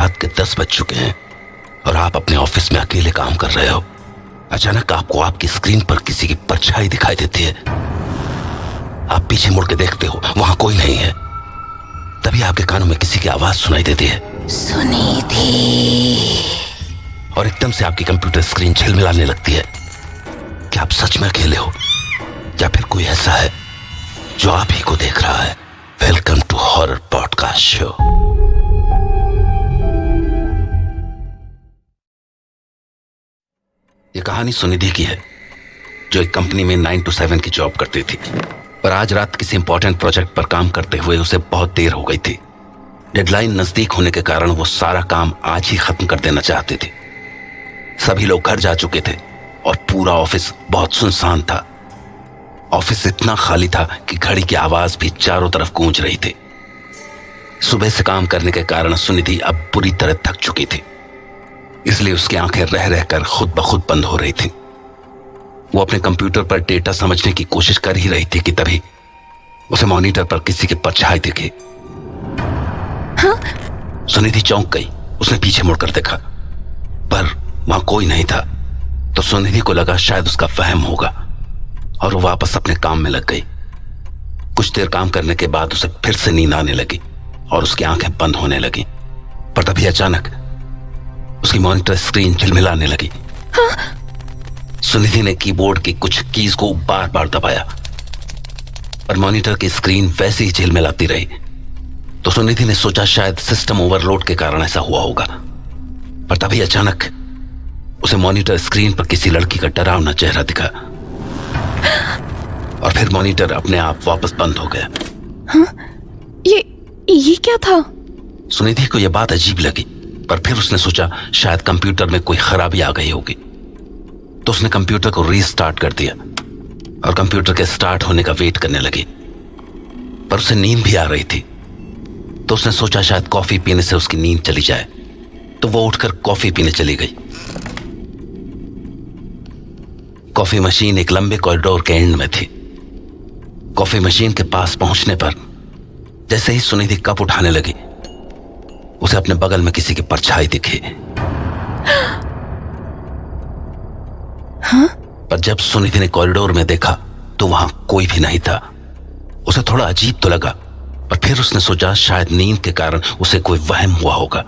रात के 10 बज चुके हैं और आप अपने ऑफिस में अकेले काम कर रहे हो। अचानक आपको आपकी स्क्रीन पर किसी की परछाई दिखाई देती है। आप पीछे मुड़ के देखते हो, वहां कोई नहीं है। तभी आपके कानों में किसी की आवाज सुनाई देती है, सुनिधि। और एकदम से आपकी कंप्यूटर स्क्रीन झिलमिलाने लगती है। क्या आप सच में अकेले हो या फिर कोई ऐसा है जो आप ही को देख रहा है? Welcome to horror podcast show. ये कहानी सुनिधि की है, जो एक कंपनी में 9 to 7 की जॉब करती थी। पर आज रात किसी इंपॉर्टेंट प्रोजेक्ट पर काम करते हुए उसे बहुत देर हो गई थी। डेडलाइन नजदीक होने के कारण वो सारा काम आज ही खत्म कर देना चाहती थी। सभी लोग घर जा चुके थे और पूरा ऑफिस बहुत सुनसान था। ऑफिस इतना खाली था कि घड़ी की आवाज भी चारों तरफ गूंज रही थी। सुबह से काम करने के कारण सुनिधि अब बुरी तरह थक चुकी थी, इसलिए उसकी आंखें रह रहकर खुद ब खुद बंद हो रही थी। वो अपने कंप्यूटर पर डेटा समझने की कोशिश कर ही रही थी कि तभी उसे मॉनिटर पर किसी की परछाई दिखी। हाँ? सुनिधि चौंक गई। उसने पीछे मुड़कर देखा, पर वहां कोई नहीं था। तो सुनिधि को लगा शायद उसका वहम होगा और वो वापस अपने काम में लग गई। कुछ देर काम करने के बाद उसे फिर से नींद आने लगी और उसकी आंखें बंद होने लगी। पर तभी अचानक उसकी मॉनिटर स्क्रीन झिलमिलाने लगी। हाँ? सुनिधि ने कीबोर्ड की कुछ कीज को बार बार दबाया, पर मॉनिटर की स्क्रीन वैसे ही झिलमिलाती रही। तो सुनिधि ने सोचा शायद सिस्टम ओवरलोड के कारण ऐसा हुआ होगा। पर तभी अचानक उसे मॉनिटर स्क्रीन पर किसी लड़की का डरावना चेहरा दिखा और फिर मॉनिटर अपने आप वापस बंद हो गया। हाँ? ये क्या था? सुनिधि को यह बात अजीब लगी, पर फिर उसने सोचा शायद कंप्यूटर में कोई खराबी आ गई होगी। तो उसने कंप्यूटर को रीस्टार्ट कर दिया और कंप्यूटर के स्टार्ट होने का वेट करने लगी। पर उसे नींद भी आ रही थी, तो उसने सोचा शायद कॉफी पीने से उसकी नींद चली जाए। तो वो उठकर कॉफी पीने चली गई। कॉफी मशीन एक लंबे कॉरिडोर के एंड में थी। कॉफी मशीन के पास पहुंचने पर जैसे ही सुनिधि कप उठाने लगी, उसे अपने बगल में किसी की परछाई दिखी। हाँ? पर जब सुनिधि ने कॉरिडोर में देखा तो वहां कोई भी नहीं था। उसे थोड़ा अजीब तो लगा, पर फिर उसने सोचा शायद नींद के कारण उसे कोई वहम हुआ होगा।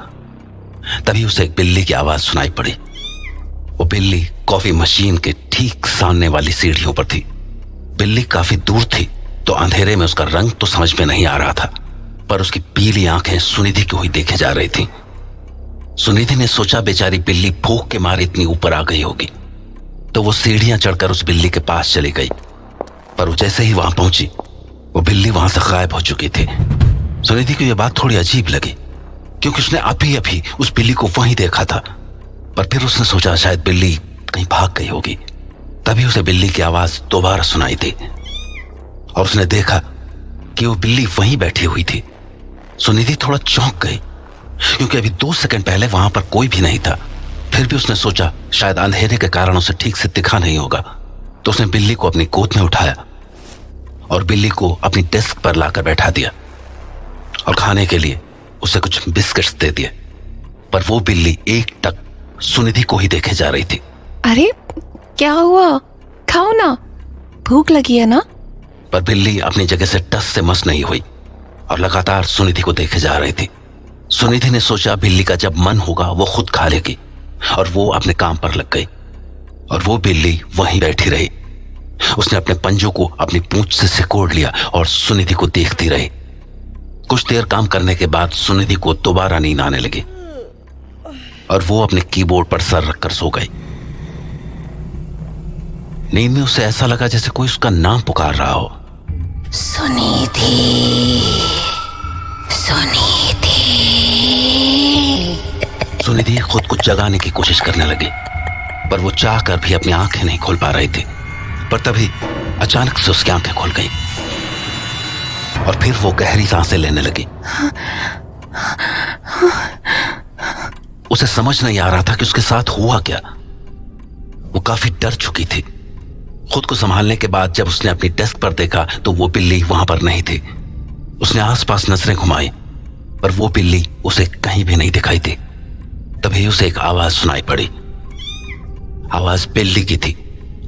तभी उसे एक बिल्ली की आवाज सुनाई पड़ी। वो बिल्ली कॉफी मशीन के ठीक सामने वाली सीढ़ियों पर थी। बिल्ली काफी दूर थी, तो अंधेरे में उसका रंग तो समझ में नहीं आ रहा था, पर उसकी पीली आंखें सुनिधि की हुई देखे जा रही थी। सुनिधि ने सोचा बेचारी बिल्ली भूख के मारे इतनी ऊपर आ गई होगी। तो वो सीढ़ियां चढ़कर उस बिल्ली के पास चली गई, पर वो जैसे ही वहां पहुंची, वो बिल्ली वहां से गायब हो चुकी थी। सुनिधि को यह बात थोड़ी अजीब लगी, क्योंकि उसने अभी उस बिल्ली को वहीं देखा था। पर फिर उसने सोचा शायद बिल्ली कहीं भाग गई होगी। तभी उसे बिल्ली की आवाज दोबारा सुनाई दी और उसने देखा कि वो बिल्ली वहीं बैठी हुई थी। सुनिधि थोड़ा चौंक गई, क्योंकि अभी 2 सेकंड पहले वहां पर कोई भी नहीं था। फिर भी उसने सोचा शायद अंधेरे के कारण उसे ठीक से दिखा नहीं होगा। तो उसने बिल्ली को अपनी गोद में उठाया और बिल्ली को अपनी डेस्क पर लाकर बैठा दिया और खाने के लिए उसे कुछ बिस्किट्स दे दिए। पर वो बिल्ली एक टक सुनिधि को ही देखे जा रही थी। अरे क्या हुआ? खाओ ना, भूख लगी है ना? पर बिल्ली अपनी जगह से टस से मस नहीं हुई और लगातार सुनिधि को देखे जा रही थी। सुनिधि ने सोचा बिल्ली का जब मन होगा वो खुद खा लेगी, और वो अपने काम पर लग गई। और वो बिल्ली वहीं बैठी रही। उसने अपने पंजों को अपनी पूंछ से सिकोड़ लिया और सुनिधि को देखती रही। कुछ देर काम करने के बाद सुनिधि को दोबारा नींद आने लगी और वो अपने कीबोर्ड पर सर रखकर सो गई। नींद में उसे ऐसा लगा जैसे कोई उसका नाम पुकार रहा हो। सुनिधि, सुनिधि। सुनिधि खुद को जगाने की कोशिश करने लगी, पर वो चाहकर भी अपनी आंखें नहीं खोल पा रही थी। पर तभी अचानक से उसकी आंखें खुल गई और फिर वो गहरी सांसें लेने लगी। उसे समझ नहीं आ रहा था कि उसके साथ हुआ क्या। वो काफी डर चुकी थी। खुद को संभालने के बाद जब उसने अपनी डेस्क पर देखा तो वो बिल्ली वहां पर नहीं थी। उसने आसपास नजरें घुमाई, पर वो बिल्ली उसे कहीं भी नहीं दिखाई दी। तभी उसे एक आवाज सुनाई पड़ी। आवाज बिल्ली की थी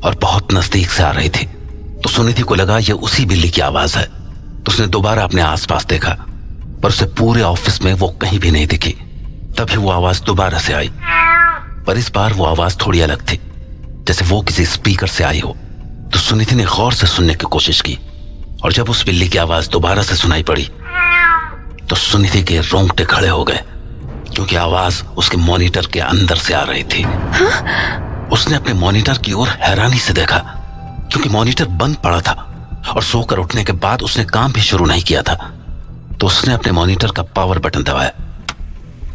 और बहुत नजदीक से आ रही थी। तो सुनिधि को लगा यह उसी बिल्ली की आवाज है। तो उसने दोबारा अपने आसपास देखा, पर उसे पूरे ऑफिस में वो कहीं भी नहीं दिखी। तभी वो आवाज दोबारा से आई, पर इस बार वो आवाज थोड़ी अलग थी, जैसे वो किसी स्पीकर से आई हो। तो सुनिधि ने गौर से सुनने की कोशिश की, और जब उस बिल्ली की आवाज दोबारा से सुनाई पड़ी तो सुनिधि के रोंगटे खड़े हो गए, क्योंकि आवाज उसके मॉनिटर के अंदर से आ रही थी। उसने अपने मॉनिटर की ओर हैरानी से देखा, क्योंकि मॉनिटर बंद पड़ा था और सोकर उठने के बाद उसने काम भी शुरू नहीं किया था। तो उसने अपने मॉनिटर का पावर बटन दबाया,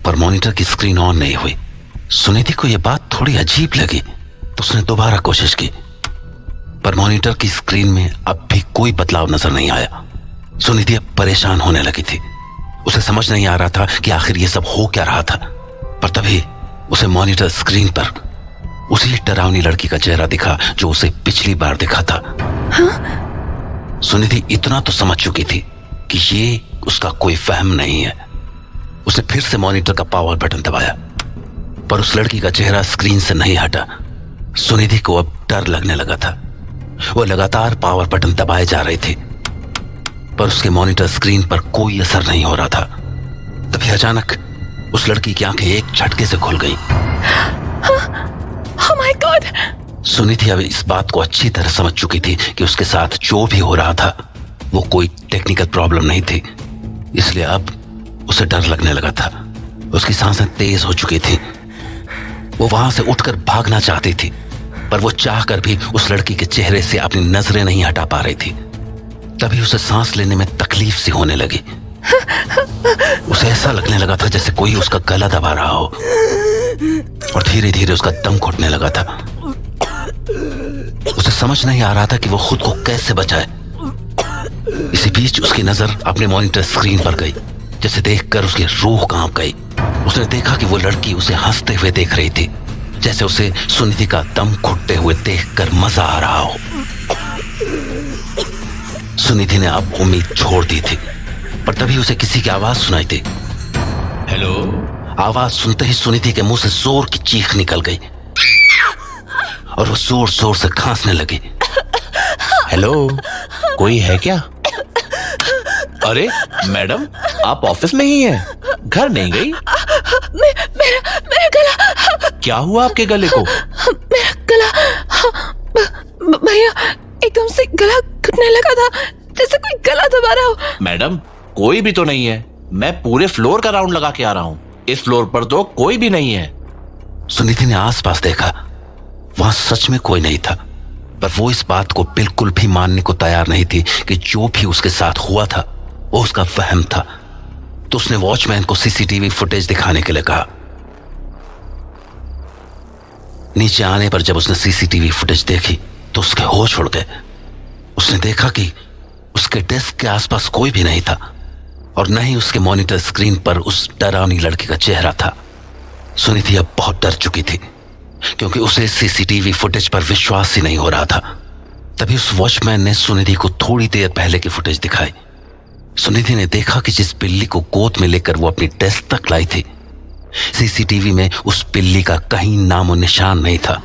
पर मॉनिटर की स्क्रीन ऑन नहीं हुई। सुनिधि को यह बात थोड़ी अजीब लगी, तो उसने दोबारा कोशिश की, पर मॉनिटर की स्क्रीन में अब भी कोई बदलाव नजर नहीं आया। सुनिधि अब परेशान होने लगी थी। उसे समझ नहीं आ रहा था कि आखिर यह सब हो क्या रहा था। पर तभी उसे मॉनिटर स्क्रीन पर उसी डरावनी लड़की का चेहरा दिखा जो उसे पिछली बार दिखा था। सुनिधि इतना तो समझ चुकी थी कि ये उसका कोई वहम नहीं है। उसने फिर से मॉनिटर का पावर बटन दबाया, पर उस लड़की का चेहरा स्क्रीन से नहीं हटा। सुनिधि को अब डर लगने लगा था। वो लगातार पावर बटन दबाए जा रही थी, पर उसके मॉनिटर स्क्रीन पर कोई असर नहीं हो रहा था। तभी अचानक उस लड़की की आंखें एक झटके से खुल गईं। Oh my God! सुनिधि अब इस बात को अच्छी तरह समझ चुकी थी कि उसके साथ जो भी हो रहा था वो कोई टेक्निकल प्रॉब्लम नहीं थी, इसलिए अब उसे डर लगने लगा था। उसकी सांसें तेज हो चुकी थी। वो वहां से उठकर भागना चाहती थी, पर वो चाहकर भी उस लड़की के चेहरे से अपनी नजरें नहीं हटा पा रही थी। तभी उसे सांस लेने में तकलीफ सी होने लगी। उसे ऐसा लगने लगा था जैसे कोई उसका गला दबा रहा हो, और धीरे धीरे उसका दम घुटने लगा था। उसे समझ नहीं आ रहा था कि वो खुद को कैसे बचाए। इसी बीच उसकी नजर अपने मॉनिटर स्क्रीन पर गई, जिसे देखकर उसकी रूह कांप गई। उसने देखा कि वो लड़की उसे हंसते हुए देख रही थी, जैसे उसे सुनिधि का दम घुटते हुए देखकर मजा आ रहा हो। सुनिधि ने अब उम्मीद छोड़ दी थी, पर तभी उसे किसी की आवाज सुनाई दी। हेलो। आवाज सुनते ही सुनिधि के मुंह से जोर की चीख निकल गई और वो जोर जोर से खांसने लगी। हेलो, कोई है क्या? अरे मैडम, आप ऑफिस में ही हैं, घर नहीं गई? मेरा गला। क्या हुआ आपके गले को? मेरा गला, भैया, एकदम से गला घुटने लगा था, जैसे कोई गला दबा रहा हो। मैडम, कोई भी तो नहीं है। मैं पूरे फ्लोर का राउंड लगा के आ रहा हूँ। इस फ्लोर पर तो कोई भी नहीं है। सुनिधि ने आसपास देखा, वहां सच में कोई नहीं था, पर वो इस बात को बिल्कुल भी मानने को तैयार नहीं थी कि जो भी उसके साथ हुआ था वो उसका वहम था। तो उसने वॉचमैन को सीसीटीवी फुटेज दिखाने के लिए कहा। नीचे आने पर जब उसने सीसीटीवी फुटेज देखी तो उसके होश उड़ गए। उसने देखा कि उसके डेस्क के आसपास कोई भी नहीं था, और न ही उसके मॉनिटर स्क्रीन पर उस डरावनी लड़की का चेहरा था। सुनिधि अब बहुत डर चुकी थी, क्योंकि उसे सीसीटीवी फुटेज पर विश्वास ही नहीं हो रहा था। तभी उस वॉचमैन ने सुनिधि को थोड़ी देर पहले की फुटेज दिखाई। सुनिधि ने देखा कि जिस बिल्ली को गोद में लेकर वो अपनी डेस्क तक लाई थी, सीसीटीवी में उस बिल्ली का कहीं नामो निशान नहीं था।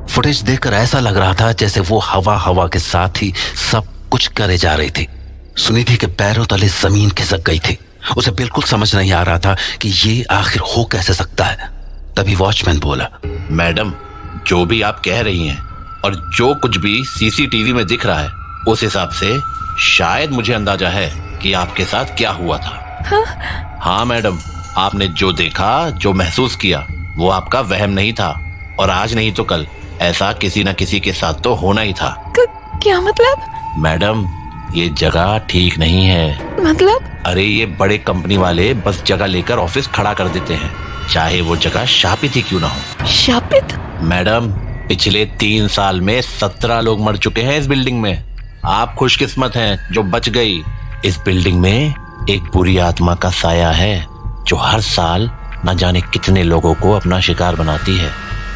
फुटेज देखकर ऐसा लग रहा था जैसे वो हवा के साथ ही सब कुछ करे जा रही थी। सुनिधि के पैरों तले जमीन खिसक गई थी। उसे बिल्कुल समझ नहीं आ रहा था कि ये आखिर हो कैसे सकता है। तभी वॉचमैन बोला, मैडम, जो भी आप कह रही हैं और जो कुछ भी सीसीटीवी में दिख रहा है, उस हिसाब से शायद मुझे अंदाजा है कि आपके साथ क्या हुआ था। हाँ मैडम, आपने जो देखा, जो महसूस किया, वो आपका वहम नहीं था, और आज नहीं तो कल ऐसा किसी न किसी के साथ तो होना ही था। क्या मतलब? मैडम, ये जगह ठीक नहीं है। मतलब? अरे ये बड़े कंपनी वाले बस जगह लेकर ऑफिस खड़ा कर देते हैं, चाहे वो जगह शापित ही क्यों ना हो। शापित? मैडम, पिछले 3 साल में 17 लोग मर चुके हैं इस बिल्डिंग में। आप खुशकिस्मत हैं जो बच गई। इस बिल्डिंग में एक बुरी आत्मा का साया है जो हर साल न जाने कितने लोगों को अपना शिकार बनाती है।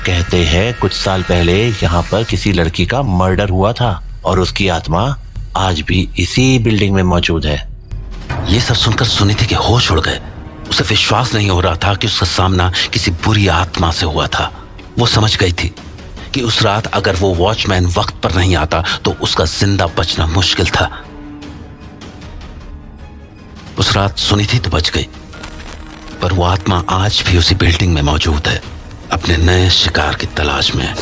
कहते हैं कुछ साल पहले यहाँ पर किसी लड़की का मर्डर हुआ था, और उसकी आत्मा आज भी इसी बिल्डिंग में मौजूद है। ये सब सुनकर सुनिधि के होश उड़ गए। उसे विश्वास नहीं हो रहा था कि उसका सामना किसी बुरी आत्मा से हुआ था। वो समझ गई थी कि उस रात अगर वो वॉचमैन वक्त पर नहीं आता तो उसका जिंदा बचना मुश्किल था। उस रात सुनी थी तो बच गई, पर वो आत्मा आज भी उसी बिल्डिंग में मौजूद है, अपने नए शिकार की तलाश में।